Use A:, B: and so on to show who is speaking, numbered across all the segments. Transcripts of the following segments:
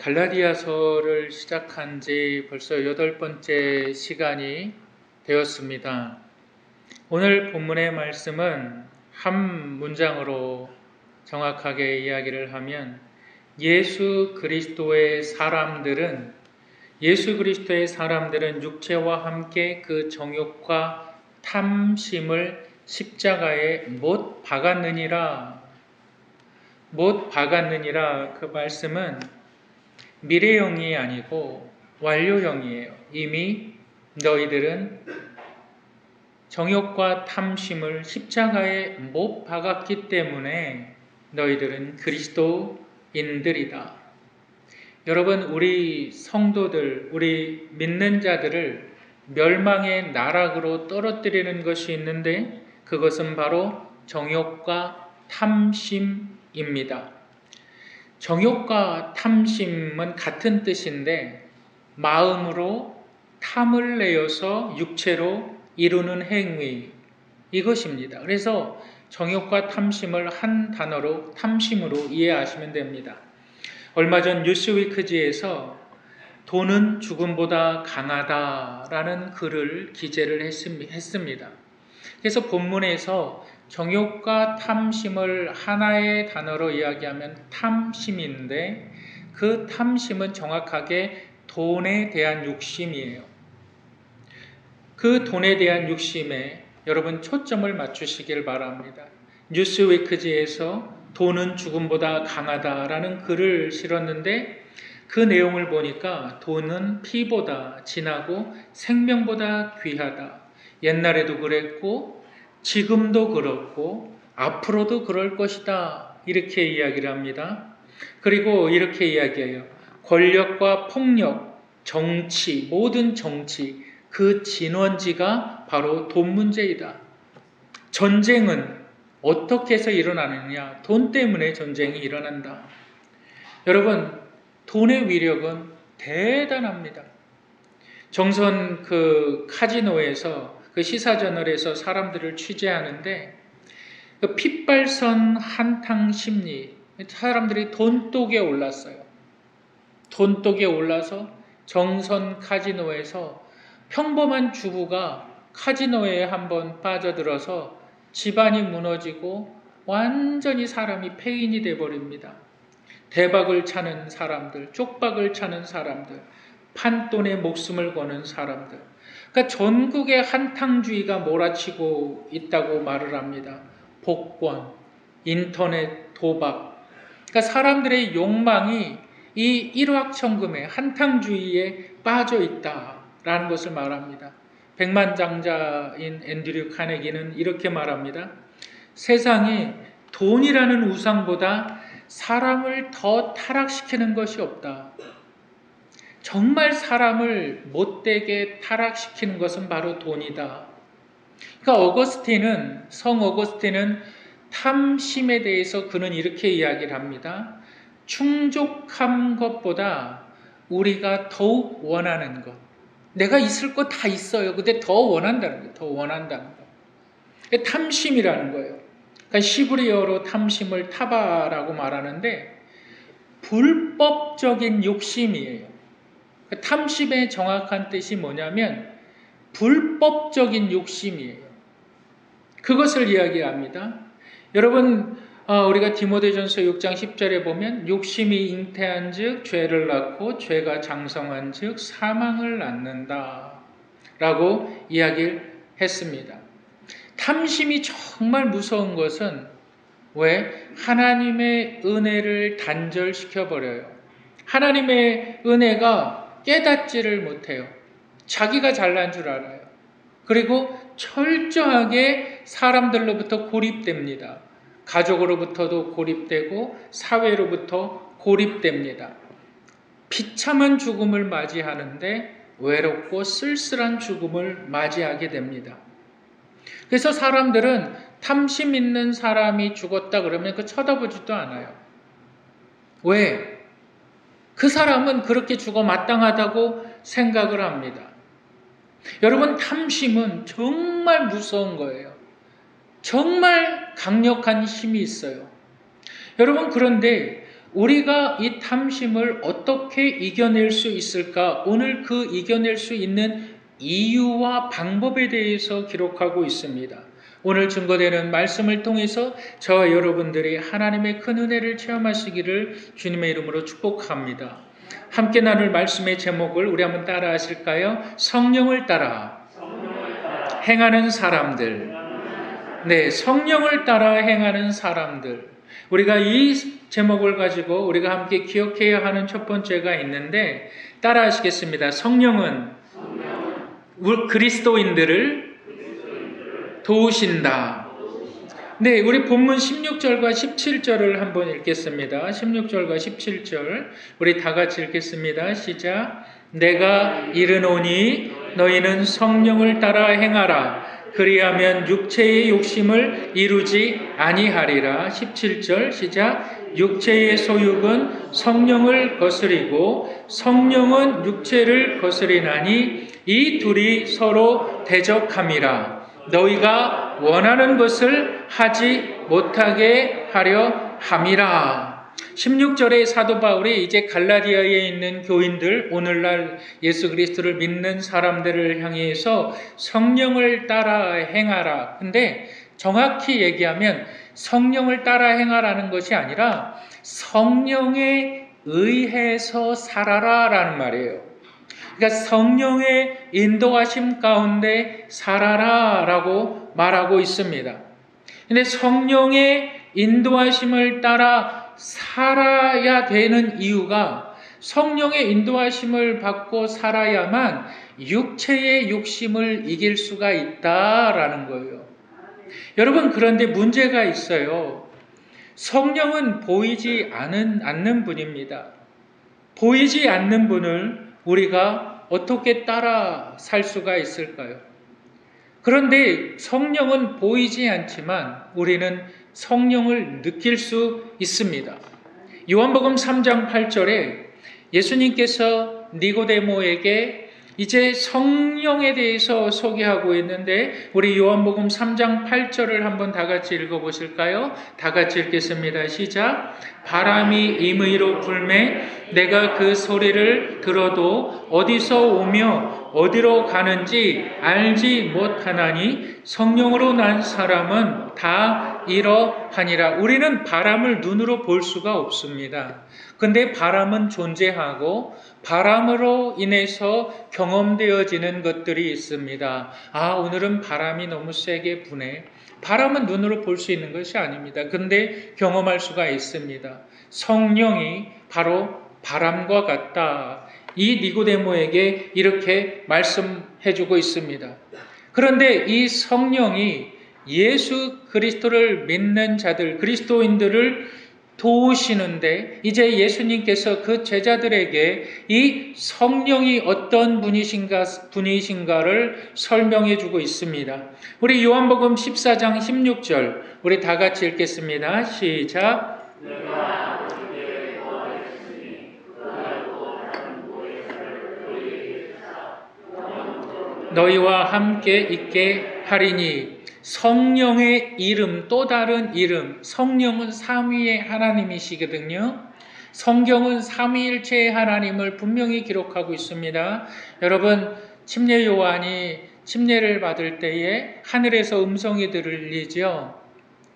A: 갈라디아서를 시작한 지 벌써 8번째 시간이 되었습니다. 오늘 본문의 말씀은 한 문장으로 정확하게 이야기를 하면 예수 그리스도의 사람들은 육체와 함께 그 정욕과 탐심을 십자가에 못 박았느니라. 그 말씀은 미래형이 아니고 완료형이에요. 이미 너희들은 정욕과 탐심을 십자가에 못 박았기 때문에 너희들은 그리스도인들이다. 여러분, 우리 성도들, 우리 믿는 자들을 멸망의 나락으로 떨어뜨리는 것이 있는데 그것은 바로 정욕과 탐심입니다. 정욕과 탐심은 같은 뜻인데 마음으로 탐을 내어서 육체로 이루는 행위, 이것입니다. 그래서 정욕과 탐심을 한 단어로 탐심으로 이해하시면 됩니다. 얼마 전 뉴스위크지에서 돈은 죽음보다 강하다라는 글을 기재를 했습니다. 그래서 본문에서 정욕과 탐심을 하나의 단어로 이야기하면 탐심인데 그 탐심은 정확하게 돈에 대한 욕심이에요. 그 돈에 대한 욕심에 여러분 초점을 맞추시길 바랍니다. 뉴스위크지에서 돈은 죽음보다 강하다라는 글을 실었는데 그 내용을 보니까 돈은 피보다 진하고 생명보다 귀하다. 옛날에도 그랬고 지금도 그렇고 앞으로도 그럴 것이다. 이렇게 이야기를 합니다. 그리고 이렇게 이야기해요. 권력과 폭력, 정치, 모든 정치, 그 진원지가 바로 돈 문제이다. 전쟁은 어떻게 해서 일어나느냐? 돈 때문에 전쟁이 일어난다. 여러분, 돈의 위력은 대단합니다. 정선 그 카지노에서 그 시사저널에서 사람들을 취재하는데 그 핏발선 한탕 심리, 사람들이 돈독에 올랐어요. 돈독에 올라서 정선 카지노에서 평범한 주부가 카지노에 한번 빠져들어서 집안이 무너지고 완전히 사람이 폐인이 돼버립니다. 대박을 차는 사람들, 쪽박을 차는 사람들, 판돈에 목숨을 거는 사람들. 그러니까 전국에 한탕주의가 몰아치고 있다고 말을 합니다. 복권, 인터넷, 도박. 그러니까 사람들의 욕망이 이 일확천금에 한탕주의에 빠져 있다라는 것을 말합니다. 백만장자인 앤드류 카네기는 이렇게 말합니다. 세상에 돈이라는 우상보다 사람을 더 타락시키는 것이 없다. 정말 사람을 못되게 타락시키는 것은 바로 돈이다. 그러니까 성 어거스틴은 탐심에 대해서 그는 이렇게 이야기를 합니다. 충족한 것보다 우리가 더욱 원하는 것. 내가 있을 거 다 있어요. 근데 더 원한다는 거예요. 더 원한다는 거. 탐심이라는 거예요. 그러니까 시브리어로 탐심을 타바라고 말하는데 불법적인 욕심이에요. 탐심의 정확한 뜻이 뭐냐면 불법적인 욕심이에요. 그것을 이야기합니다. 여러분, 우리가 디모데전서 6장 10절에 보면 욕심이 잉태한 즉 죄를 낳고 죄가 장성한 즉 사망을 낳는다 라고 이야기를 했습니다. 탐심이 정말 무서운 것은 왜? 하나님의 은혜를 단절시켜버려요. 하나님의 은혜가 깨닫지를 못해요. 자기가 잘난 줄 알아요. 그리고 철저하게 사람들로부터 고립됩니다. 가족으로부터도 고립되고 사회로부터 고립됩니다. 비참한 죽음을 맞이하는데 외롭고 쓸쓸한 죽음을 맞이하게 됩니다. 그래서 사람들은 탐심 있는 사람이 죽었다 그러면 그 쳐다보지도 않아요. 왜? 그 사람은 그렇게 죽어 마땅하다고 생각을 합니다. 여러분, 탐심은 정말 무서운 거예요. 정말 강력한 힘이 있어요. 여러분, 그런데 우리가 이 탐심을 어떻게 이겨낼 수 있을까? 오늘 그 이겨낼 수 있는 이유와 방법에 대해서 기록하고 있습니다. 오늘 증거되는 말씀을 통해서 저와 여러분들이 하나님의 큰 은혜를 체험하시기를 주님의 이름으로 축복합니다. 함께 나눌 말씀의 제목을 우리 한번 따라 하실까요? 성령을 따라 행하는 사람들. 네, 성령을 따라 행하는 사람들. 우리가 이 제목을 가지고 우리가 함께 기억해야 하는 첫 번째가 있는데 따라 하시겠습니다. 성령은 그리스도인들을 도우신다. 네, 우리 본문 16절과 17절을 한번 읽겠습니다. 16절과 17절 우리 다 같이 읽겠습니다. 시작. 내가 이르노니 너희는 성령을 따라 행하라. 그리하면 육체의 욕심을 이루지 아니하리라. 17절 시작. 육체의 소욕은 성령을 거스리고 성령은 육체를 거스리나니 이 둘이 서로 대적함이라. 너희가 원하는 것을 하지 못하게 하려 함이라. 16절에 사도 바울이 이제 갈라디아에 있는 교인들, 오늘날 예수 그리스도를 믿는 사람들을 향해서 성령을 따라 행하라. 근데 정확히 얘기하면 성령을 따라 행하라는 것이 아니라 성령에 의해서 살아라 라는 말이에요. 그러니까 성령의 인도하심 가운데 살아라 라고 말하고 있습니다. 근데 성령의 인도하심을 따라 살아야 되는 이유가 성령의 인도하심을 받고 살아야만 육체의 욕심을 이길 수가 있다라는 거예요. 여러분, 그런데 문제가 있어요. 성령은 보이지 않는 분입니다. 보이지 않는 분을 우리가 어떻게 따라 살 수가 있을까요? 그런데 성령은 보이지 않지만 우리는 성령을 느낄 수 있습니다. 요한복음 3장 8절에 예수님께서 니고데모에게 이제 성령에 대해서 소개하고 있는데 우리 요한복음 3장 8절을 한번 다 같이 읽어보실까요? 다 같이 읽겠습니다. 시작. 바람이 임의로 불매 내가 그 소리를 들어도 어디서 오며 어디로 가는지 알지 못하나니 성령으로 난 사람은 다 이러하니라. 우리는 바람을 눈으로 볼 수가 없습니다. 근데 바람은 존재하고 바람으로 인해서 경험되어지는 것들이 있습니다. 아, 오늘은 바람이 너무 세게 부네. 바람은 눈으로 볼 수 있는 것이 아닙니다. 근데 경험할 수가 있습니다. 성령이 바로 바람과 같다. 이 니고데모에게 이렇게 말씀해주고 있습니다. 그런데 이 성령이 예수 그리스도를 믿는 자들, 그리스도인들을 도우시는데 이제 예수님께서 그 제자들에게 이 성령이 어떤 분이신가를 설명해 주고 있습니다. 우리 요한복음 14장 16절 우리 다 같이 읽겠습니다. 시작. 너희와 함께 있게 하리니. 성령의 이름, 또 다른 이름. 성령은 삼위의 하나님이시거든요. 성경은 삼위일체의 하나님을 분명히 기록하고 있습니다. 여러분, 침례 요한이 침례를 받을 때에 하늘에서 음성이 들리죠.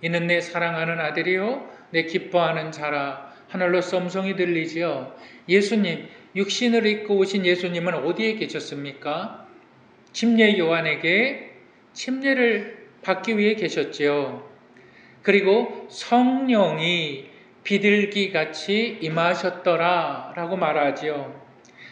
A: 이는 내 사랑하는 아들이요 내 기뻐하는 자라. 하늘로서 음성이 들리죠. 예수님, 육신을 입고 오신 예수님은 어디에 계셨습니까? 침례 요한에게 침례를 받기 위해 계셨지요. 그리고 성령이 비둘기같이 임하셨더라 라고 말하지요.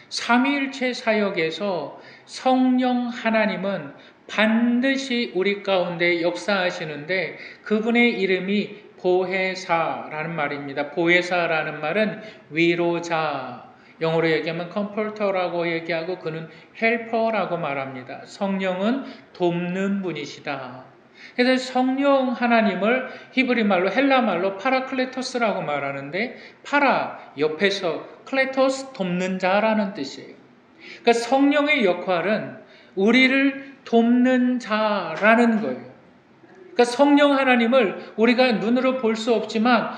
A: 삼위일체 사역에서 성령 하나님은 반드시 우리 가운데 역사하시는데 그분의 이름이 보혜사라는 말입니다. 보혜사라는 말은 위로자, 영어로 얘기하면 comforter라고 얘기하고 그는 helper라고 말합니다. 성령은 돕는 분이시다. 그래서 성령 하나님을 히브리 말로 헬라 말로 파라클레토스라고 말하는데 파라 옆에서 클레토스 돕는 자라는 뜻이에요. 그러니까 성령의 역할은 우리를 돕는 자라는 거예요. 그러니까 성령 하나님을 우리가 눈으로 볼 수 없지만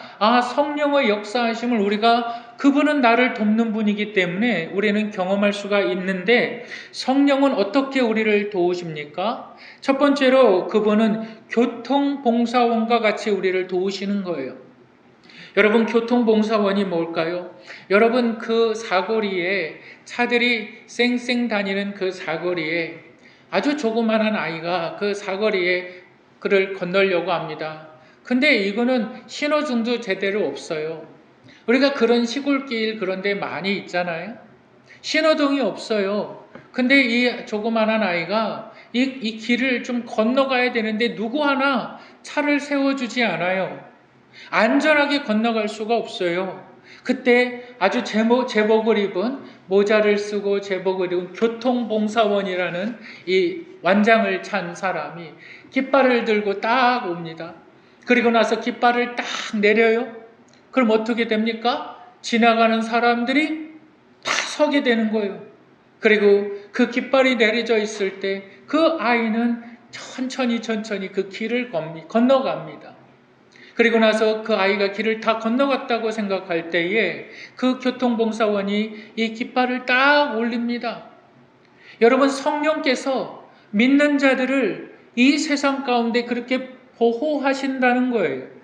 A: 성령의 역사하심을 우리가 그분은 나를 돕는 분이기 때문에 우리는 경험할 수가 있는데 성령은 어떻게 우리를 도우십니까? 첫 번째로 그분은 교통봉사원과 같이 우리를 도우시는 거예요. 여러분 교통봉사원이 뭘까요? 여러분 그 사거리에 차들이 쌩쌩 다니는 그 사거리에 아주 조그만한 아이가 그 사거리에 그를 건너려고 합니다. 근데 이거는 신호등도 제대로 없어요. 우리가 그런 시골길 그런 데 많이 있잖아요. 신호등이 없어요. 근데 이 조그만한 아이가 이 길을 좀 건너가야 되는데 누구 하나 차를 세워주지 않아요. 안전하게 건너갈 수가 없어요. 그때 아주 제복을 입은 모자를 쓰고 제복을 입은 교통봉사원이라는 이 완장을 찬 사람이 깃발을 들고 딱 옵니다. 그리고 나서 깃발을 딱 내려요. 그럼 어떻게 됩니까? 지나가는 사람들이 다 서게 되는 거예요. 그리고 그 깃발이 내려져 있을 때 그 아이는 천천히 그 길을 건너갑니다. 그리고 나서 그 아이가 길을 다 건너갔다고 생각할 때에 그 교통봉사원이 이 깃발을 딱 올립니다. 여러분 성령께서 믿는 자들을 이 세상 가운데 그렇게 보호하신다는 거예요.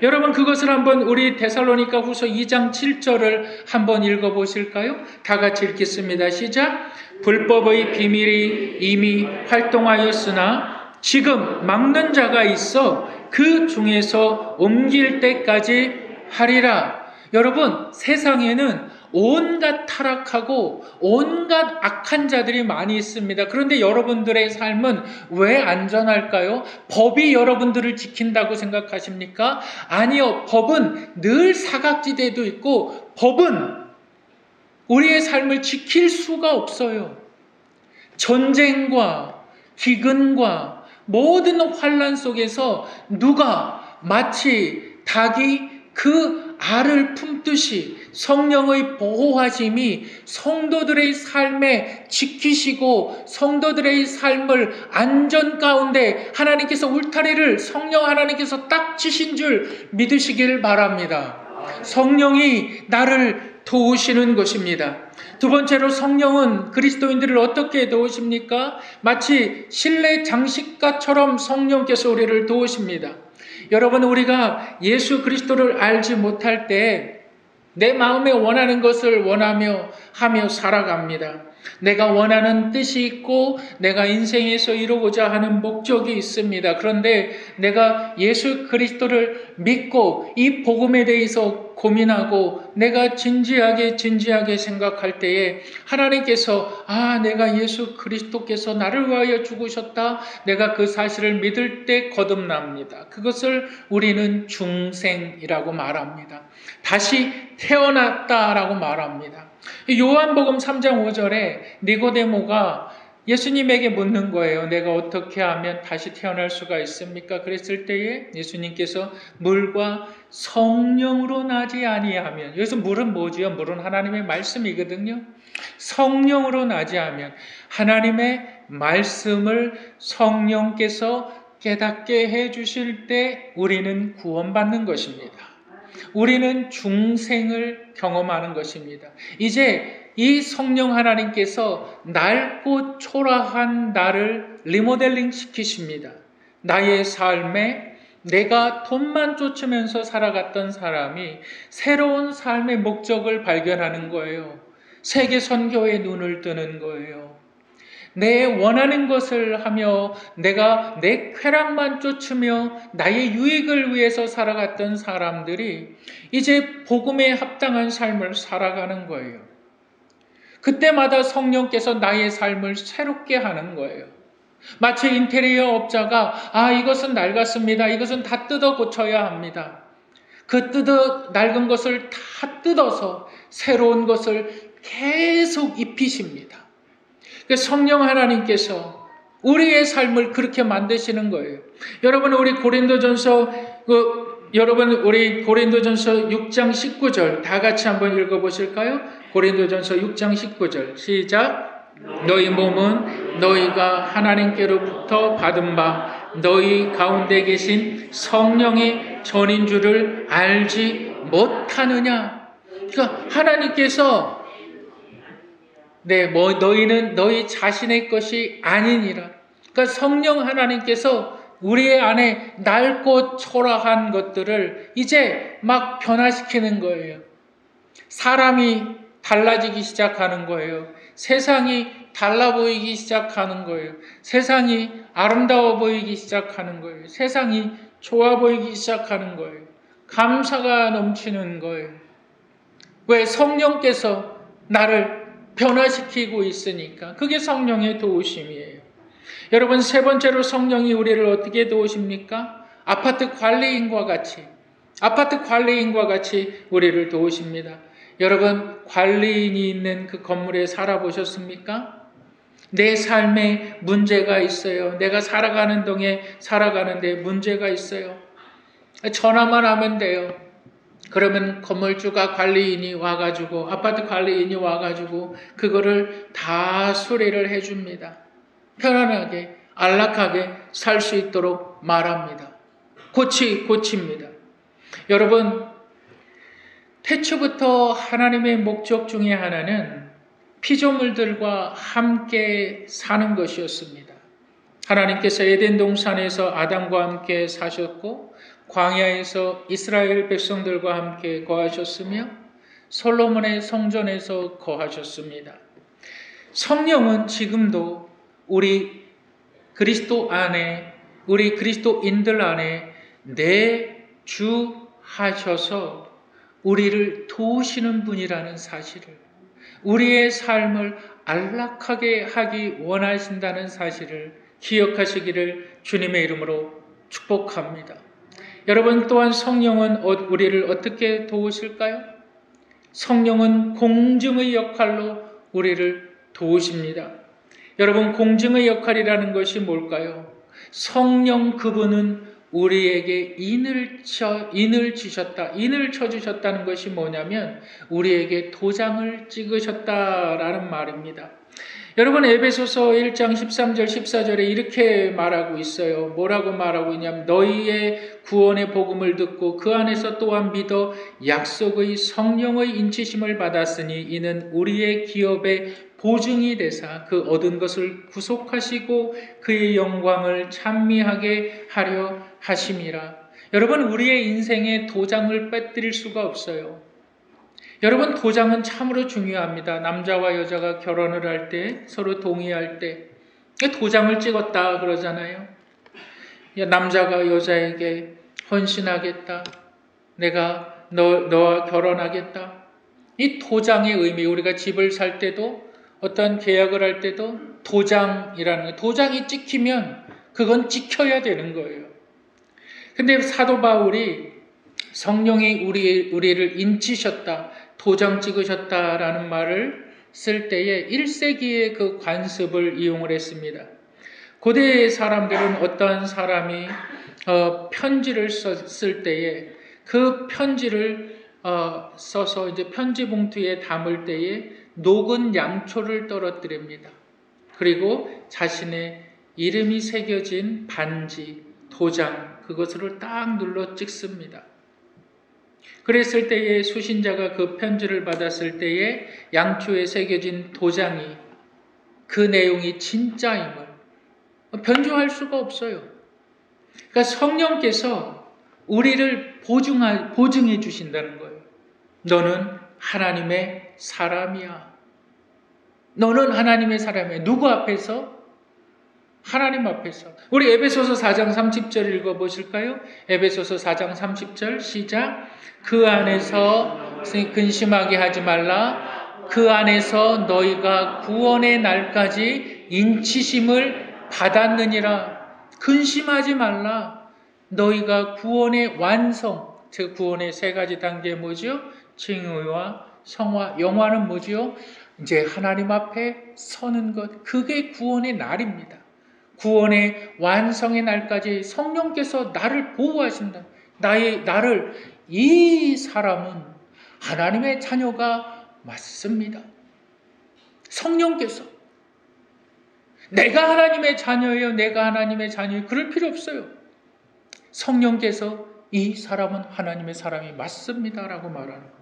A: 여러분 그것을 한번 우리 데살로니가 후서 2장 7절을 한번 읽어보실까요? 다 같이 읽겠습니다. 시작. 불법의 비밀이 이미 활동하였으나 지금 막는 자가 있어 그 중에서 옮길 때까지 하리라. 여러분 세상에는 온갖 타락하고 온갖 악한 자들이 많이 있습니다. 그런데 여러분들의 삶은 왜 안전할까요? 법이 여러분들을 지킨다고 생각하십니까? 아니요. 법은 늘 사각지대도 있고 법은 우리의 삶을 지킬 수가 없어요. 전쟁과 기근과 모든 환난 속에서 누가 마치 닭이 그 알을 품듯이 성령의 보호하심이 성도들의 삶에 지키시고 성도들의 삶을 안전 가운데 하나님께서 울타리를 성령 하나님께서 딱 치신 줄 믿으시길 바랍니다. 성령이 나를 도우시는 것입니다. 두 번째로 성령은 그리스도인들을 어떻게 도우십니까? 마치 실내 장식가처럼 성령께서 우리를 도우십니다. 여러분 우리가 예수 그리스도를 알지 못할 때 내 마음에 원하는 것을 원하며 하며 살아갑니다. 내가 원하는 뜻이 있고 내가 인생에서 이루고자 하는 목적이 있습니다. 그런데 내가 예수 그리스도를 믿고 이 복음에 대해서 고민하고 내가 진지하게 생각할 때에 하나님께서 내가 예수 그리스도께서 나를 위하여 죽으셨다. 내가 그 사실을 믿을 때 거듭납니다. 그것을 우리는 중생이라고 말합니다. 다시 태어났다라고 말합니다. 요한복음 3장 5절에 니고데모가 예수님에게 묻는 거예요. 내가 어떻게 하면 다시 태어날 수가 있습니까? 그랬을 때에 예수님께서 물과 성령으로 나지 아니하면, 여기서 물은 뭐지요? 물은 하나님의 말씀이거든요. 성령으로 나지 않으면 하나님의 말씀을 성령께서 깨닫게 해주실 때 우리는 구원받는 것입니다. 우리는 중생을 경험하는 것입니다. 이제 이 성령 하나님께서 낡고 초라한 나를 리모델링 시키십니다. 나의 삶에 내가 돈만 쫓으면서 살아갔던 사람이 새로운 삶의 목적을 발견하는 거예요. 세계 선교에 눈을 뜨는 거예요. 내 원하는 것을 하며 내가 내 쾌락만 쫓으며 나의 유익을 위해서 살아갔던 사람들이 이제 복음에 합당한 삶을 살아가는 거예요. 그때마다 성령께서 나의 삶을 새롭게 하는 거예요. 마치 인테리어 업자가 이것은 낡았습니다. 이것은 다 뜯어 고쳐야 합니다. 그 낡은 것을 다 뜯어서 새로운 것을 계속 입히십니다. 성령 하나님께서 우리의 삶을 그렇게 만드시는 거예요. 여러분 우리 고린도전서 6장 19절 다 같이 한번 읽어보실까요? 고린도전서 6장 19절 시작. 너희 몸은 너희가 하나님께로부터 받은 바 너희 가운데 계신 성령의 전인 줄을 알지 못하느냐. 그러니까 하나님께서 너희는 너희 자신의 것이 아니니라. 그러니까 성령 하나님께서 우리의 안에 낡고 초라한 것들을 이제 막 변화시키는 거예요. 사람이 달라지기 시작하는 거예요. 세상이 달라 보이기 시작하는 거예요. 세상이 아름다워 보이기 시작하는 거예요. 세상이 좋아 보이기 시작하는 거예요. 감사가 넘치는 거예요. 왜? 성령께서 나를 변화시키고 있으니까. 그게 성령의 도우심이에요. 여러분, 세 번째로 성령이 우리를 어떻게 도우십니까? 아파트 관리인과 같이 우리를 도우십니다. 여러분, 관리인이 있는 그 건물에 살아보셨습니까? 내 삶에 문제가 있어요. 내가 살아가는데 문제가 있어요. 전화만 하면 돼요. 그러면 건물주가 아파트 관리인이 와가지고 그거를 다 수리를 해줍니다. 편안하게, 안락하게 살 수 있도록 말합니다. 고칩니다. 여러분, 태초부터 하나님의 목적 중에 하나는 피조물들과 함께 사는 것이었습니다. 하나님께서 에덴 동산에서 아담과 함께 사셨고 광야에서 이스라엘 백성들과 함께 거하셨으며 솔로몬의 성전에서 거하셨습니다. 성령은 지금도 우리 그리스도인들 안에 내주하셔서 우리를 도우시는 분이라는 사실을, 우리의 삶을 안락하게 하기 원하신다는 사실을 기억하시기를 주님의 이름으로 축복합니다. 여러분, 또한 성령은 우리를 어떻게 도우실까요? 성령은 공증의 역할로 우리를 도우십니다. 여러분, 공증의 역할이라는 것이 뭘까요? 성령 그분은 우리에게 인을 쳐주셨다는 것이 뭐냐면 우리에게 도장을 찍으셨다라는 말입니다. 여러분, 에베소서 1장 13절 14절에 이렇게 말하고 있어요. 뭐라고 말하고 있냐면 너희의 구원의 복음을 듣고 그 안에서 또한 믿어 약속의 성령의 인치심을 받았으니 이는 우리의 기업의 보증이 되사 그 얻은 것을 구속하시고 그의 영광을 찬미하게 하려 하심이라. 여러분, 우리의 인생에 도장을 빼뜨릴 수가 없어요. 여러분, 도장은 참으로 중요합니다. 남자와 여자가 결혼을 할 때, 서로 동의할 때 도장을 찍었다 그러잖아요. 남자가 여자에게 헌신하겠다. 내가 너와 결혼하겠다. 이 도장의 의미, 우리가 집을 살 때도 어떤 계약을 할 때도 도장이라는 거, 도장이 찍히면 그건 지켜야 되는 거예요. 근데 사도 바울이 성령이 우리를 인치셨다, 도장 찍으셨다라는 말을 쓸 때에 1세기의 그 관습을 이용을 했습니다. 고대 사람들은 어떠한 사람이 편지를 썼을 때에 그 편지를 써서 이제 편지 봉투에 담을 때에 녹은 양초를 떨어뜨립니다. 그리고 자신의 이름이 새겨진 반지, 도장, 그것으로 딱 눌러 찍습니다. 그랬을 때에 수신자가 그 편지를 받았을 때에 양초에 새겨진 도장이 그 내용이 진짜임을 변조할 수가 없어요. 그러니까 성령께서 우리를 보증해 주신다는 거예요. 너는 하나님의 사람이야. 너는 하나님의 사람이야. 누구 앞에서? 하나님 앞에서. 우리 에베소서 4장 30절 읽어보실까요? 에베소서 4장 30절 시작. 그 안에서 근심하게 하지 말라. 그 안에서 너희가 구원의 날까지 인치심을 받았느니라. 근심하지 말라. 너희가 구원의 완성, 즉 구원의 세 가지 단계 뭐죠? 칭의와 성화, 영화는 뭐죠? 이제 하나님 앞에 서는 것, 그게 구원의 날입니다. 구원의 완성의 날까지 성령께서 나를 보호하신다. 이 사람은 하나님의 자녀가 맞습니다. 성령께서. 내가 하나님의 자녀예요. 내가 하나님의 자녀예요. 그럴 필요 없어요. 성령께서 이 사람은 하나님의 사람이 맞습니다라고 말하는 겁니다.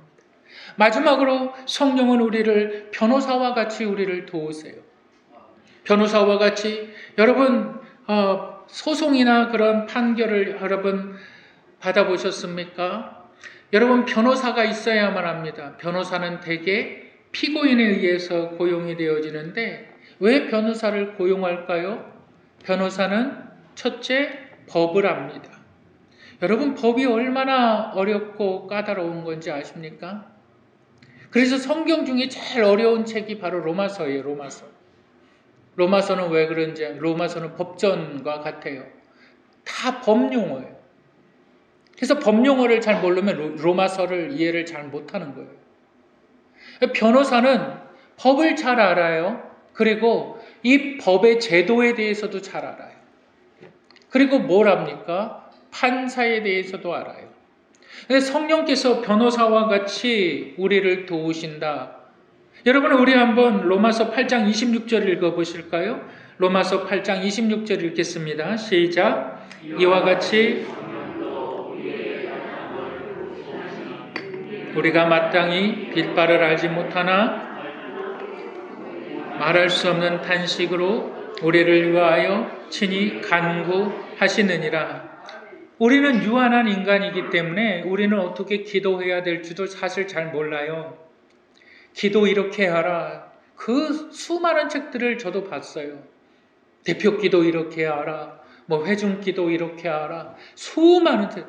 A: 마지막으로 성령은 우리를 변호사와 같이 우리를 도우세요. 변호사와 같이 여러분 소송이나 그런 판결을 여러분 받아보셨습니까? 여러분 변호사가 있어야만 합니다. 변호사는 대개 피고인에 의해서 고용이 되어지는데 왜 변호사를 고용할까요? 변호사는 첫째 법을 압니다. 여러분 법이 얼마나 어렵고 까다로운 건지 아십니까? 그래서 성경 중에 제일 어려운 책이 바로 로마서예요. 로마서는 왜 그런지 로마서는 법전과 같아요. 다 법용어예요. 그래서 법용어를 잘 모르면 로마서를 이해를 잘 못하는 거예요. 변호사는 법을 잘 알아요. 그리고 이 법의 제도에 대해서도 잘 알아요. 그리고 뭘 합니까? 판사에 대해서도 알아요. 성령께서 변호사와 같이 우리를 도우신다. 여러분 우리 한번 로마서 8장 26절 읽어보실까요? 로마서 8장 26절 읽겠습니다. 시작. 이와 같이 우리가 마땅히 빌바를 알지 못하나 말할 수 없는 탄식으로 우리를 위하여 친히 간구하시느니라. 우리는 유한한 인간이기 때문에 우리는 어떻게 기도해야 될지도 사실 잘 몰라요. 기도 이렇게 하라. 그 수많은 책들을 저도 봤어요. 대표 기도 이렇게 하라. 회중 기도 이렇게 하라. 수많은 책,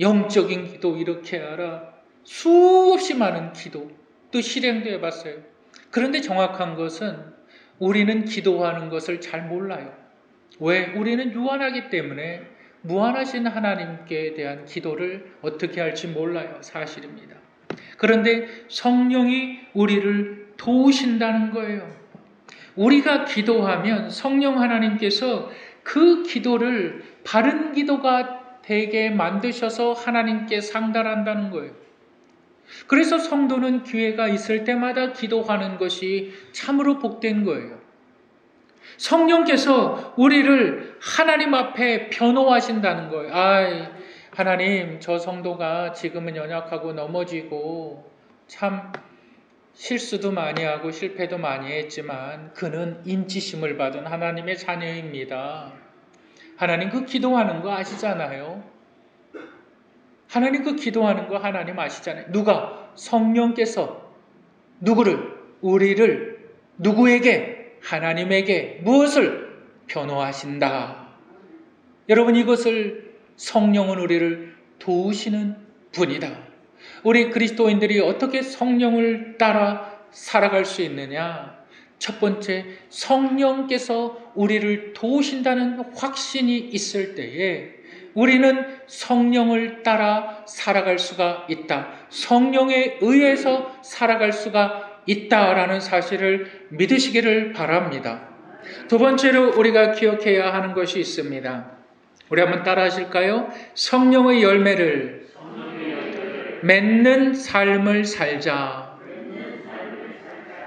A: 영적인 기도 이렇게 하라. 수없이 많은 기도 또 실행도 해봤어요. 그런데 정확한 것은 우리는 기도하는 것을 잘 몰라요. 왜? 우리는 유한하기 때문에 무한하신 하나님께 대한 기도를 어떻게 할지 몰라요. 사실입니다. 그런데 성령이 우리를 도우신다는 거예요. 우리가 기도하면 성령 하나님께서 그 기도를 바른 기도가 되게 만드셔서 하나님께 상달한다는 거예요. 그래서 성도는 기회가 있을 때마다 기도하는 것이 참으로 복된 거예요. 성령께서 우리를 하나님 앞에 변호하신다는 거예요. 하나님, 저 성도가 지금은 연약하고 넘어지고 참 실수도 많이 하고 실패도 많이 했지만 그는 인치심을 받은 하나님의 자녀입니다. 하나님 그 기도하는 거 아시잖아요. 하나님 그 기도하는 거 하나님 아시잖아요. 누가? 성령께서 누구를? 우리를 누구에게? 하나님에게 무엇을? 변호하신다. 여러분 이것을 성령은 우리를 도우시는 분이다. 우리 그리스도인들이 어떻게 성령을 따라 살아갈 수 있느냐? 첫 번째, 성령께서 우리를 도우신다는 확신이 있을 때에 우리는 성령을 따라 살아갈 수가 있다. 성령에 의해서 살아갈 수가 있다라는 사실을 믿으시기를 바랍니다. 두 번째로 우리가 기억해야 하는 것이 있습니다. 우리 한번 따라 하실까요? 성령의 열매를 맺는 삶을 살자.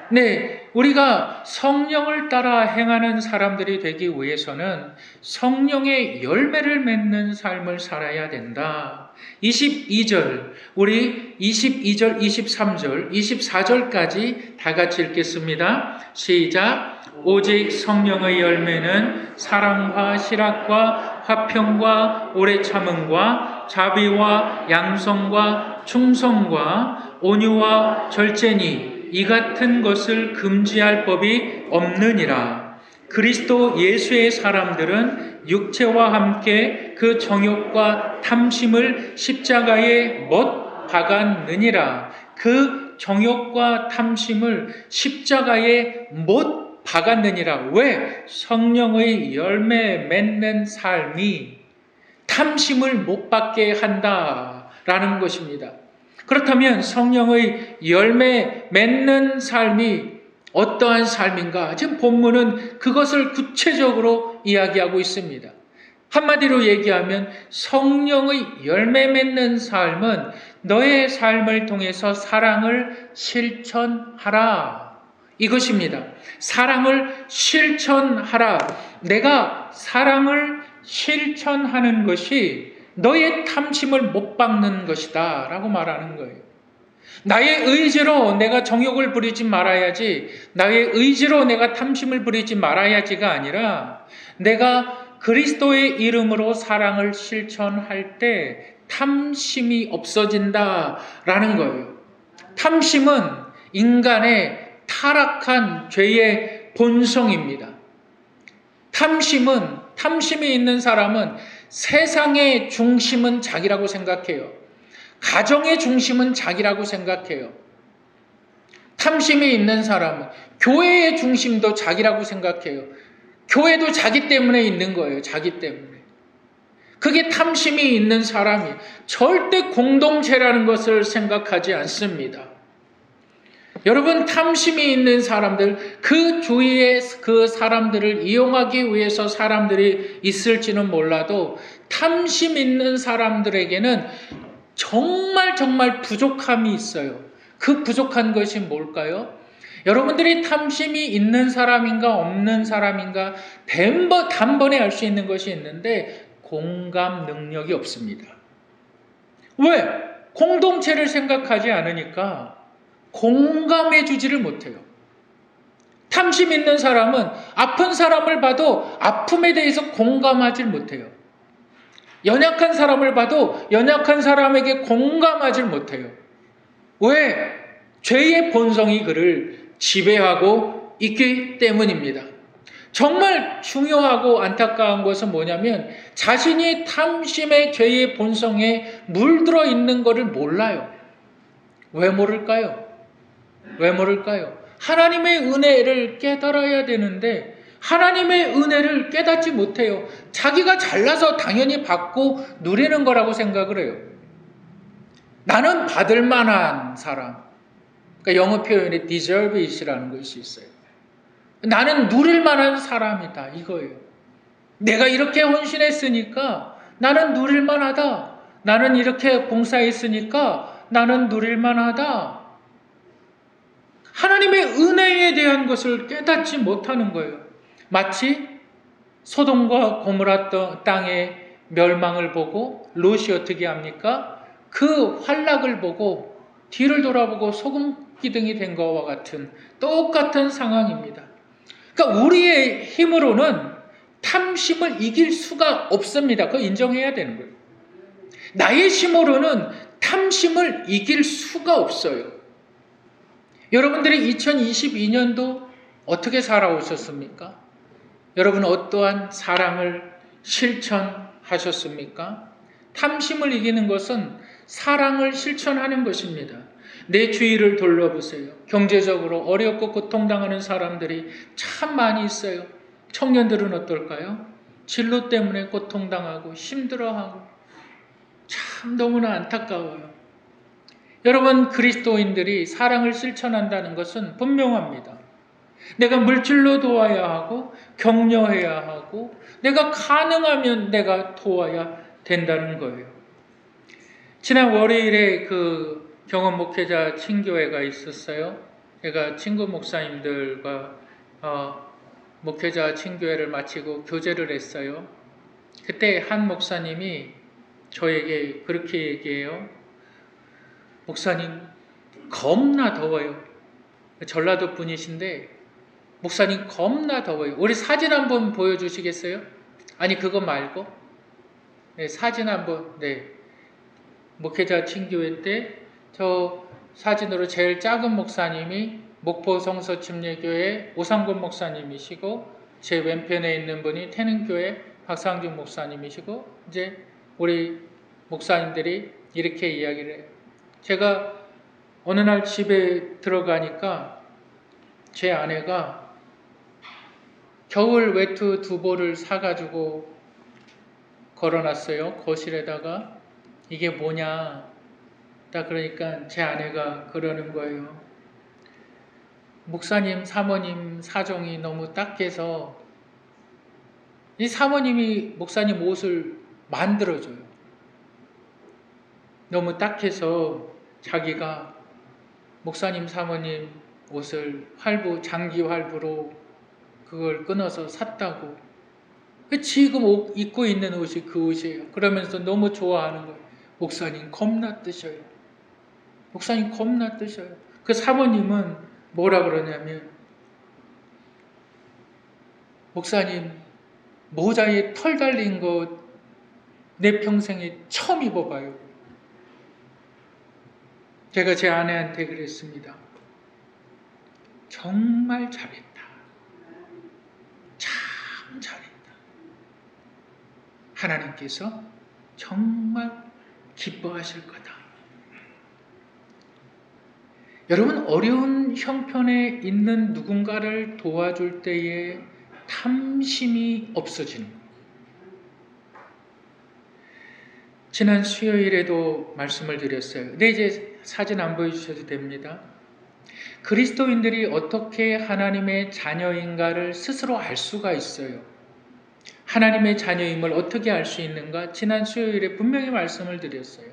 A: 네, 우리가 성령을 따라 행하는 사람들이 되기 위해서는 성령의 열매를 맺는 삶을 살아야 된다. 22절, 우리 22절, 23절, 24절까지 다 같이 읽겠습니다. 시작. 오직 성령의 열매는 사랑과 실학과 화평과 오래 참음과 자비와 양성과 충성과 온유와 절제니 이 같은 것을 금지할 법이 없느니라. 그리스도 예수의 사람들은 육체와 함께 그 정욕과 탐심을 십자가에 못 박았느니라. 그 정욕과 탐심을 십자가에 못 박았느니라. 왜? 성령의 열매 맺는 삶이 탐심을 못 받게 한다라는 것입니다. 그렇다면 성령의 열매 맺는 삶이 어떠한 삶인가? 지금 본문은 그것을 구체적으로 이야기하고 있습니다. 한마디로 얘기하면 성령의 열매 맺는 삶은 너의 삶을 통해서 사랑을 실천하라. 이것입니다. 사랑을 실천하라. 내가 사랑을 실천하는 것이 너의 탐심을 못 박는 것이다 라고 말하는 거예요. 나의 의지로 내가 정욕을 부리지 말아야지, 나의 의지로 내가 탐심을 부리지 말아야지가 아니라 내가 그리스도의 이름으로 사랑을 실천할 때 탐심이 없어진다라는 거예요. 탐심은 인간의 타락한 죄의 본성입니다. 탐심이 있는 사람은 세상의 중심은 자기라고 생각해요. 가정의 중심은 자기라고 생각해요. 탐심이 있는 사람은 교회의 중심도 자기라고 생각해요. 교회도 자기 때문에 있는 거예요. 자기 때문에. 그게 탐심이 있는 사람이 절대 공동체라는 것을 생각하지 않습니다. 여러분, 탐심이 있는 사람들, 그 주위에 그 사람들을 이용하기 위해서 사람들이 있을지는 몰라도 탐심 있는 사람들에게는 정말 부족함이 있어요. 그 부족한 것이 뭘까요? 여러분들이 탐심이 있는 사람인가 없는 사람인가 단번에 알 수 있는 것이 있는데 공감 능력이 없습니다. 왜? 공동체를 생각하지 않으니까 공감해 주지를 못해요. 탐심 있는 사람은 아픈 사람을 봐도 아픔에 대해서 공감하지 못해요. 연약한 사람을 봐도 연약한 사람에게 공감하지 못해요. 왜? 죄의 본성이 그를 지배하고 있기 때문입니다. 정말 중요하고 안타까운 것은 뭐냐면 자신이 탐심의 죄의 본성에 물들어 있는 것을 몰라요. 왜 모를까요? 하나님의 은혜를 깨달아야 되는데 하나님의 은혜를 깨닫지 못해요. 자기가 잘나서 당연히 받고 누리는 거라고 생각을 해요. 나는 받을 만한 사람. 그러니까 영어 표현에 deserve it이라는 것이 있어요. 나는 누릴 만한 사람이다. 이거예요. 내가 이렇게 헌신했으니까 나는 누릴 만하다. 나는 이렇게 봉사했으니까 나는 누릴 만하다. 하나님의 은혜에 대한 것을 깨닫지 못하는 거예요. 마치 소돔과 고모라 땅의 멸망을 보고 롯이 어떻게 합니까? 그 환락을 보고 뒤를 돌아보고 소금기둥이 된 것과 같은 똑같은 상황입니다. 그러니까 우리의 힘으로는 탐심을 이길 수가 없습니다. 그거 인정해야 되는 거예요. 나의 힘으로는 탐심을 이길 수가 없어요. 여러분들이 2022년도 어떻게 살아오셨습니까? 여러분 어떠한 사랑을 실천하셨습니까? 탐심을 이기는 것은 사랑을 실천하는 것입니다. 내 주위를 돌려보세요. 경제적으로 어렵고 고통당하는 사람들이 참 많이 있어요. 청년들은 어떨까요? 진로 때문에 고통당하고 힘들어하고 참 너무나 안타까워요. 여러분, 그리스도인들이 사랑을 실천한다는 것은 분명합니다. 내가 물질로 도와야 하고 격려해야 하고 내가 가능하면 내가 도와야 된다는 거예요. 지난 월요일에 그 경험 목회자 친교회가 있었어요. 제가 친구 목사님들과 목회자 친교회를 마치고 교제를 했어요. 그때 한 목사님이 저에게 그렇게 얘기해요. 목사님, 겁나 더워요. 전라도 분이신데 목사님 겁나 더워요. 우리 사진 한번 보여주시겠어요? 아니 그거 말고 네, 사진 한번. 네, 목회자 친교회 때 저 사진으로 제일 작은 목사님이 목포 성서침례교회 오상곤 목사님이시고 제 왼편에 있는 분이 태능교회 박상준 목사님이시고 이제 우리 목사님들이 이렇게 이야기를 해요. 제가 어느 날 집에 들어가니까 제 아내가 겨울 외투 2벌을 사가지고 걸어놨어요. 거실에다가. 이게 뭐냐 딱 그러니까 제 아내가 그러는 거예요. 목사님 사모님 사정이 너무 딱해서 이 사모님이 목사님 옷을 만들어줘요. 너무 딱해서 자기가 목사님 사모님 옷을 장기 활부로 그걸 끊어서 샀다고. 지금 입고 있는 옷이 그 옷이에요. 그러면서 너무 좋아하는 거예요. 목사님 겁나 뜨셔요. 목사님 겁나 뜨셔요. 그 사모님은 뭐라 그러냐면, 목사님 모자에 털 달린 거 내 평생에 처음 입어봐요. 제가 제 아내한테 그랬습니다. 정말 잘했다. 참 잘했다. 하나님께서 정말 기뻐하실 거다. 여러분, 어려운 형편에 있는 누군가를 도와줄 때에 탐심이 없어지는 거예요. 지난 수요일에도 말씀을 드렸어요. 근데 이제 사진 안 보여주셔도 됩니다. 그리스도인들이 어떻게 하나님의 자녀인가를 스스로 알 수가 있어요. 하나님의 자녀임을 어떻게 알 수 있는가? 지난 수요일에 분명히 말씀을 드렸어요.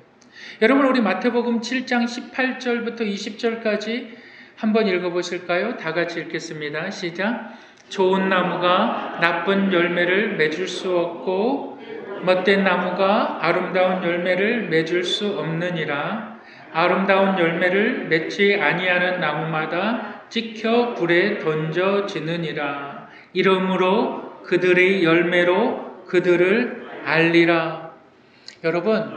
A: 여러분, 우리 마태복음 7장 18절부터 20절까지 한번 읽어보실까요? 다 같이 읽겠습니다. 시작. 좋은 나무가 나쁜 열매를 맺을 수 없고 못된 나무가 아름다운 열매를 맺을 수 없느니라. 아름다운 열매를 맺지 아니하는 나무마다 찍혀 불에 던져지느니라. 이러므로 그들의 열매로 그들을 알리라. 여러분,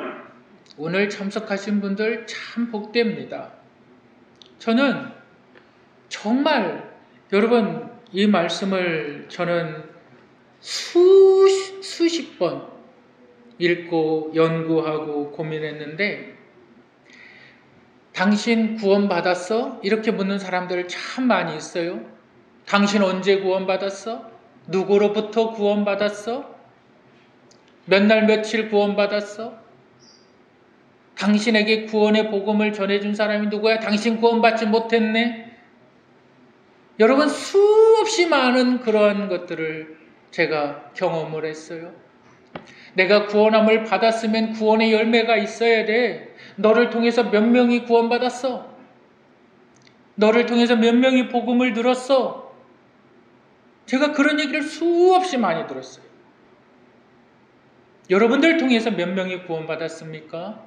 A: 오늘 참석하신 분들 참 복됩니다. 저는 정말 여러분 이 말씀을 저는 수십 번 읽고 연구하고 고민했는데, 당신 구원받았어? 이렇게 묻는 사람들 참 많이 있어요. 당신 언제 구원받았어? 누구로부터 구원받았어? 몇 날 며칠 구원받았어? 당신에게 구원의 복음을 전해준 사람이 누구야? 당신 구원받지 못했네? 여러분, 수없이 많은 그러한 것들을 제가 경험을 했어요. 내가 구원함을 받았으면 구원의 열매가 있어야 돼. 너를 통해서 몇 명이 구원받았어? 너를 통해서 몇 명이 복음을 들었어? 제가 그런 얘기를 수없이 많이 들었어요. 여러분들 통해서 몇 명이 구원받았습니까?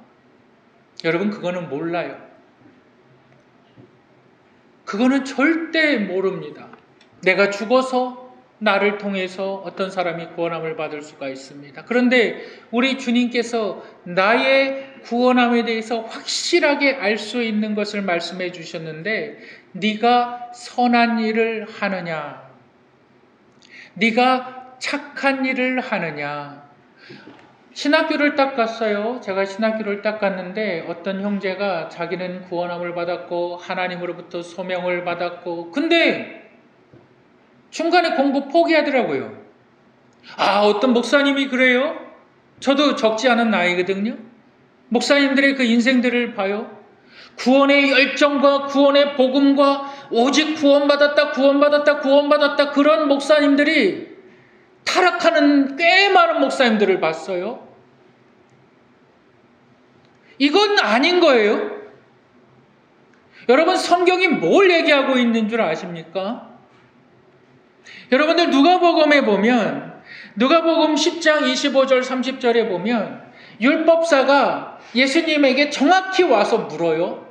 A: 여러분, 그거는 몰라요. 그거는 절대 모릅니다. 내가 죽어서 나를 통해서 어떤 사람이 구원함을 받을 수가 있습니다. 그런데 우리 주님께서 나의 구원함에 대해서 확실하게 알 수 있는 것을 말씀해 주셨는데, 네가 선한 일을 하느냐, 네가 착한 일을 하느냐. 신학교를 딱 갔어요. 제가 신학교를 딱 갔는데 어떤 형제가 자기는 구원함을 받았고 하나님으로부터 소명을 받았고, 근데 중간에 공부 포기하더라고요. 어떤 목사님이 그래요? 저도 적지 않은 나이거든요. 목사님들의 그 인생들을 봐요. 구원의 열정과 구원의 복음과 오직 구원받았다, 구원받았다, 구원받았다, 그런 목사님들이 타락하는 꽤 많은 목사님들을 봤어요. 이건 아닌 거예요. 여러분, 성경이 뭘 얘기하고 있는 줄 아십니까? 여러분들 누가복음에 보면, 누가복음 10장 25절 30절에 보면 율법사가 예수님에게 정확히 와서 물어요.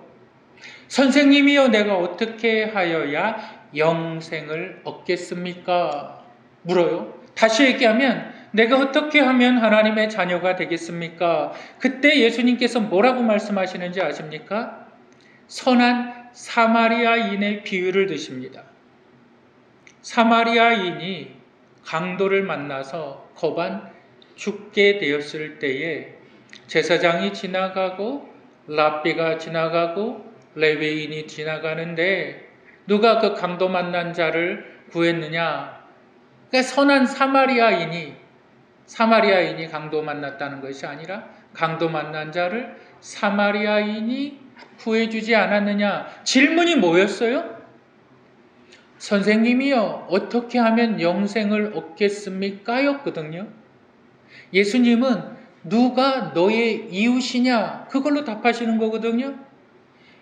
A: 선생님이여, 내가 어떻게 하여야 영생을 얻겠습니까? 물어요. 다시 얘기하면 내가 어떻게 하면 하나님의 자녀가 되겠습니까? 그때 예수님께서 뭐라고 말씀하시는지 아십니까? 선한 사마리아인의 비유를 드십니다. 사마리아인이 강도를 만나서 거반 죽게 되었을 때에 제사장이 지나가고 랍비가 지나가고 레위인이 지나가는데 누가 그 강도 만난 자를 구했느냐? 그러니까 선한 사마리아인이 강도 만났다는 것이 아니라 강도 만난 자를 사마리아인이 구해주지 않았느냐? 질문이 뭐였어요? 선생님이요, 어떻게 하면 영생을 얻겠습니까? 였거든요. 예수님은 누가 너의 이웃이냐? 그걸로 답하시는 거거든요.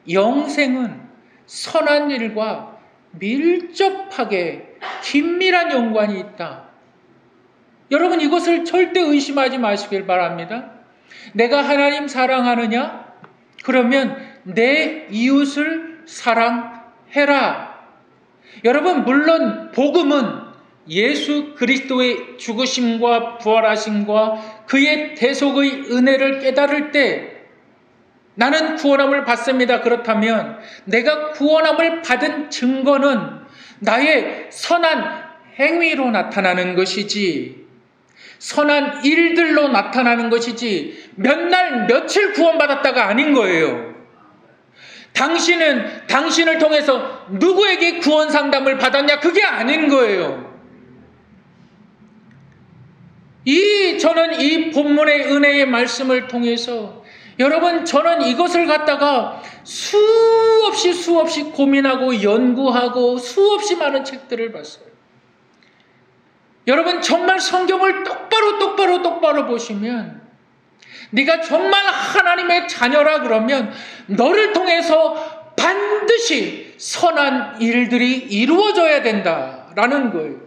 A: 영생은 선한 일과 밀접하게 긴밀한 연관이 있다. 여러분 이것을 절대 의심하지 마시길 바랍니다. 내가 하나님 사랑하느냐? 그러면 내 이웃을 사랑해라. 여러분 물론 복음은 예수 그리스도의 죽으심과 부활하심과 그의 대속의 은혜를 깨달을 때 나는 구원함을 받습니다. 그렇다면 내가 구원함을 받은 증거는 나의 선한 행위로 나타나는 것이지, 선한 일들로 나타나는 것이지, 몇 날 며칠 구원받았다가 아닌 거예요. 당신은 당신을 통해서 누구에게 구원 상담을 받았냐? 그게 아닌 거예요. 저는 이 본문의 은혜의 말씀을 통해서 여러분 저는 이것을 갖다가 수없이 고민하고 연구하고 수없이 많은 책들을 봤어요. 여러분 정말 성경을 똑바로 보시면 네가 정말 하나님의 자녀라 그러면 너를 통해서 반드시 선한 일들이 이루어져야 된다라는 거예요.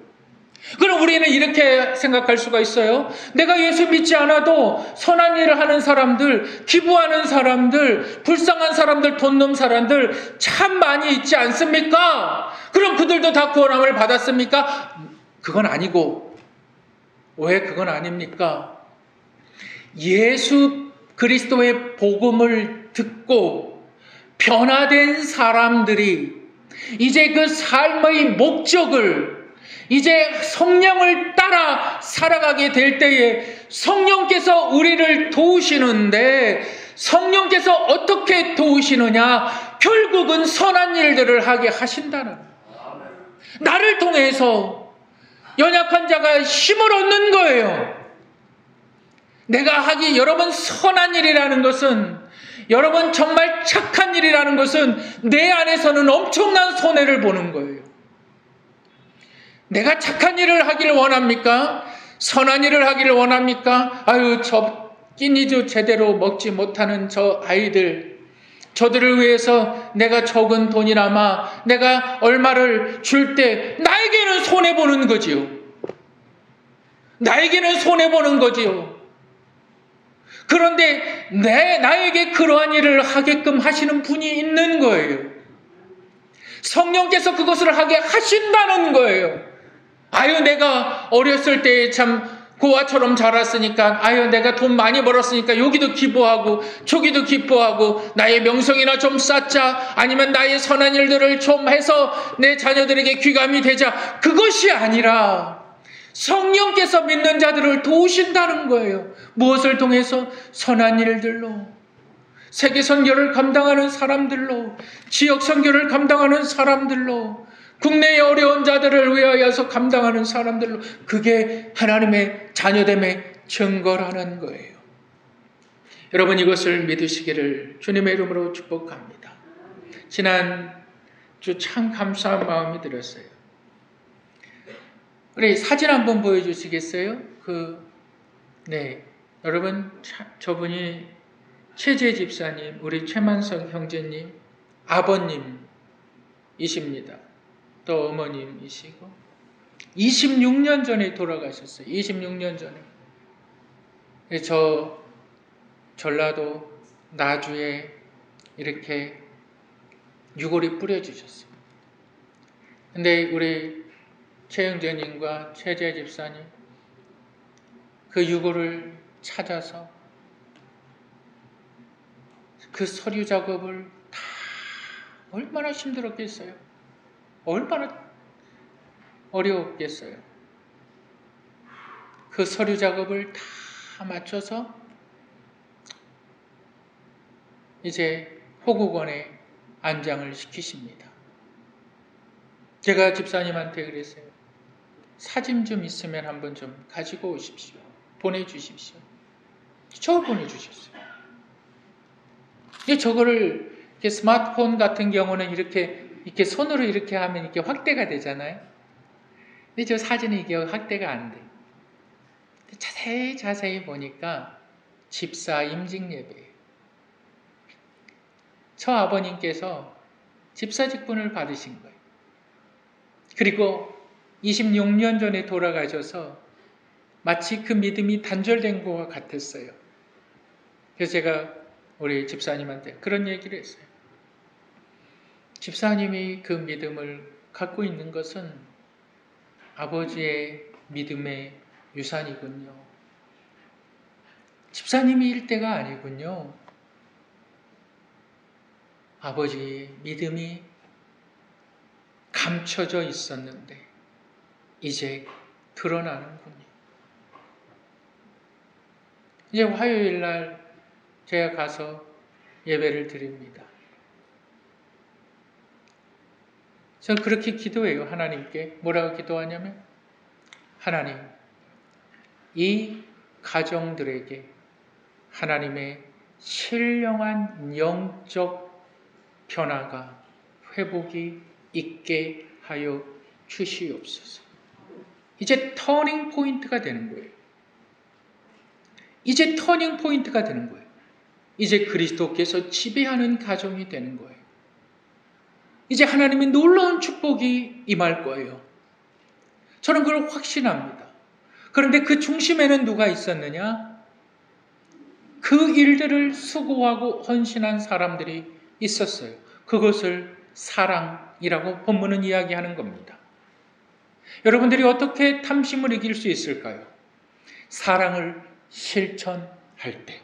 A: 그럼 우리는 이렇게 생각할 수가 있어요. 내가 예수 믿지 않아도 선한 일을 하는 사람들, 기부하는 사람들, 불쌍한 사람들, 돈 넘 사람들 참 많이 있지 않습니까? 그럼 그들도 다 구원함을 받았습니까? 그건 아니고. 왜 그건 아닙니까? 예수 그리스도의 복음을 듣고 변화된 사람들이 이제 그 삶의 목적을 이제 성령을 따라 살아가게 될 때에 성령께서 우리를 도우시는데 성령께서 어떻게 도우시느냐? 결국은 선한 일들을 하게 하신다는 거예요. 나를 통해서 연약한 자가 힘을 얻는 거예요. 내가 하기 여러분 선한 일이라는 것은 여러분 정말 착한 일이라는 것은 내 안에서는 엄청난 손해를 보는 거예요. 내가 착한 일을 하기를 원합니까? 선한 일을 하기를 원합니까? 아유, 저 끼니도 제대로 먹지 못하는 저 아이들, 저들을 위해서 내가 적은 돈이나마 내가 얼마를 줄 때 나에게는 손해보는 거지요. 나에게는 손해보는 거지요. 그런데 나에게 그러한 일을 하게끔 하시는 분이 있는 거예요. 성령께서 그것을 하게 하신다는 거예요. 아유, 내가 어렸을 때 참 고아처럼 자랐으니까, 아유, 내가 돈 많이 벌었으니까 여기도 기부하고 저기도 기부하고 나의 명성이나 좀 쌓자, 아니면 나의 선한 일들을 좀 해서 내 자녀들에게 귀감이 되자. 그것이 아니라 성령께서 믿는 자들을 도우신다는 거예요. 무엇을 통해서? 선한 일들로, 세계 선교를 감당하는 사람들로, 지역 선교를 감당하는 사람들로, 국내의 어려운 자들을 위하여서 감당하는 사람들로, 그게 하나님의 자녀됨의 증거라는 거예요. 여러분 이것을 믿으시기를 주님의 이름으로 축복합니다. 지난주 참 감사한 마음이 들었어요. 우리 사진 한번 보여주시겠어요? 여러분 저분이 최재 집사님, 우리 최만석 형제님 아버님이십니다. 또 어머님이시고 26년 전에 돌아가셨어요. 26년 전에. 저 전라도 나주에 이렇게 유골이 뿌려주셨어요. 근데 우리 최영재님과 최재 집사님 그 유골을 찾아서 그 서류 작업을 다 얼마나 힘들었겠어요. 얼마나 어려웠겠어요. 그 서류 작업을 다 마쳐서 이제 호국원에 안장을 시키십니다. 제가 집사님한테 그랬어요. 사진 좀 있으면 한번 좀 가지고 오십시오. 보내주십시오. 저 보내주셨어요. 저거를 이렇게 스마트폰 같은 경우는 이렇게 손으로 이렇게 하면 이렇게 확대가 되잖아요. 근데 저 사진은 이게 확대가 안 돼. 자세히 보니까 집사 임직 예배예요. 저 아버님께서 집사 직분을 받으신 거예요. 그리고 26년 전에 돌아가셔서 마치 그 믿음이 단절된 것과 같았어요. 그래서 제가 우리 집사님한테 그런 얘기를 했어요. 집사님이 그 믿음을 갖고 있는 것은 아버지의 믿음의 유산이군요. 집사님이 일대가 아니군요. 아버지의 믿음이 감춰져 있었는데 이제 드러나는군요. 이제 화요일 날 제가 가서 예배를 드립니다. 저는 그렇게 기도해요. 하나님께. 뭐라고 기도하냐면, 하나님, 이 가정들에게 하나님의 신령한 영적 변화가, 회복이 있게 하여 주시옵소서. 이제 터닝 포인트가 되는 거예요. 이제 터닝 포인트가 되는 거예요. 이제 그리스도께서 지배하는 가정이 되는 거예요. 이제 하나님의 놀라운 축복이 임할 거예요. 저는 그걸 확신합니다. 그런데 그 중심에는 누가 있었느냐? 그 일들을 수고하고 헌신한 사람들이 있었어요. 그것을 사랑이라고 본문은 이야기하는 겁니다. 여러분들이 어떻게 탐심을 이길 수 있을까요? 사랑을 실천할 때.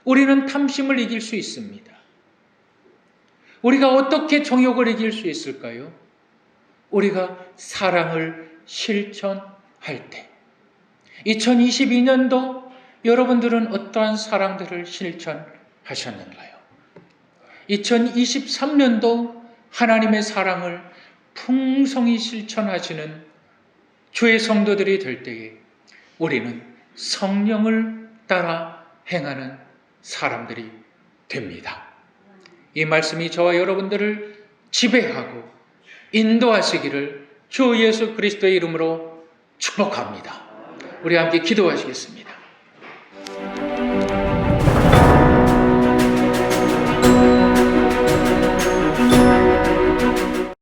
A: 우리는 탐심을 이길 수 있습니다. 우리가 어떻게 정욕을 이길 수 있을까요? 우리가 사랑을 실천할 때. 2022년도 여러분들은 어떠한 사랑들을 실천하셨는가요? 2023년도 하나님의 사랑을 풍성히 실천하시는 주의 성도들이 될 때에 우리는 성령을 따라 행하는 사람들이 됩니다. 이 말씀이 저와 여러분들을 지배하고 인도하시기를 주 예수 그리스도의 이름으로 축복합니다. 우리 함께 기도하시겠습니다.